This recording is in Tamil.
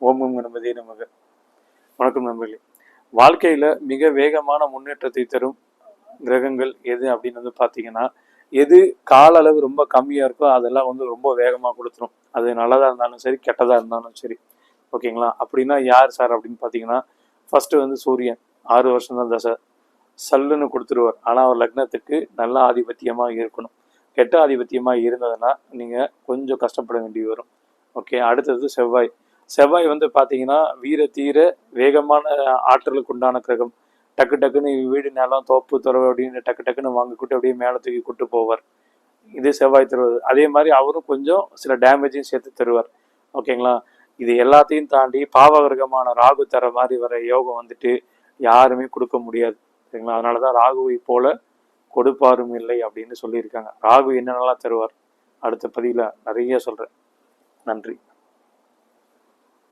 ஓம் கணபதி நமக. வணக்கம் நண்பர்களே. வாழ்க்கையில மிக வேகமான முன்னேற்றத்தை தரும் கிரகங்கள் எது அப்படின்னு வந்து பார்த்தீங்கன்னா, எது கால அளவு ரொம்ப கம்மியா இருக்கோ அதெல்லாம் வந்து ரொம்ப வேகமா கொடுத்துரும். அது நல்லதா இருந்தாலும் சரி, கெட்டதா இருந்தாலும் சரி. ஓகேங்களா? அப்படின்னா யார் சார் அப்படின்னு பார்த்தீங்கன்னா, ஃபர்ஸ்ட் வந்து சூரியன் 6 வருஷம் தான் தசை. சல்லுன்னு கொடுத்துருவார். ஆனா அவர் லக்னத்துக்கு நல்ல ஆதிபத்தியமா இருக்கணும். கெட்ட ஆதிபத்தியமா இருந்ததுன்னா நீங்க கொஞ்சம் கஷ்டப்பட வேண்டி வரும். ஓகே. அடுத்தது செவ்வாய். செவ்வாய் வந்து பார்த்தீங்கன்னா வீர தீர வேகமான ஆற்றலுக்கு உண்டான கிரகம். டக்கு டக்குன்னு வீடு நிலம் தோப்பு துறவு அப்படின்னு டக்கு டக்குன்னு வாங்கிக்கிட்டு அப்படியே மேலே தூக்கி கூட்டு போவார். இது செவ்வாய் தருவது. அதே மாதிரி அவரும் கொஞ்சம் சில டேமேஜையும் சேர்த்து தருவார். ஓகேங்களா? இது எல்லாத்தையும் தாண்டி பாவகிரகமான ராகு தர மாதிரி வர யோகம் வந்துட்டு யாருமே கொடுக்க முடியாது. சரிங்களா? அதனாலதான் ராகுவை போல கொடுப்பாரும் இல்லை அப்படின்னு சொல்லியிருக்காங்க. ராகு என்னென்னலாம் தருவார் அடுத்த பதிவில் நிறைய சொல்றேன். நன்றி.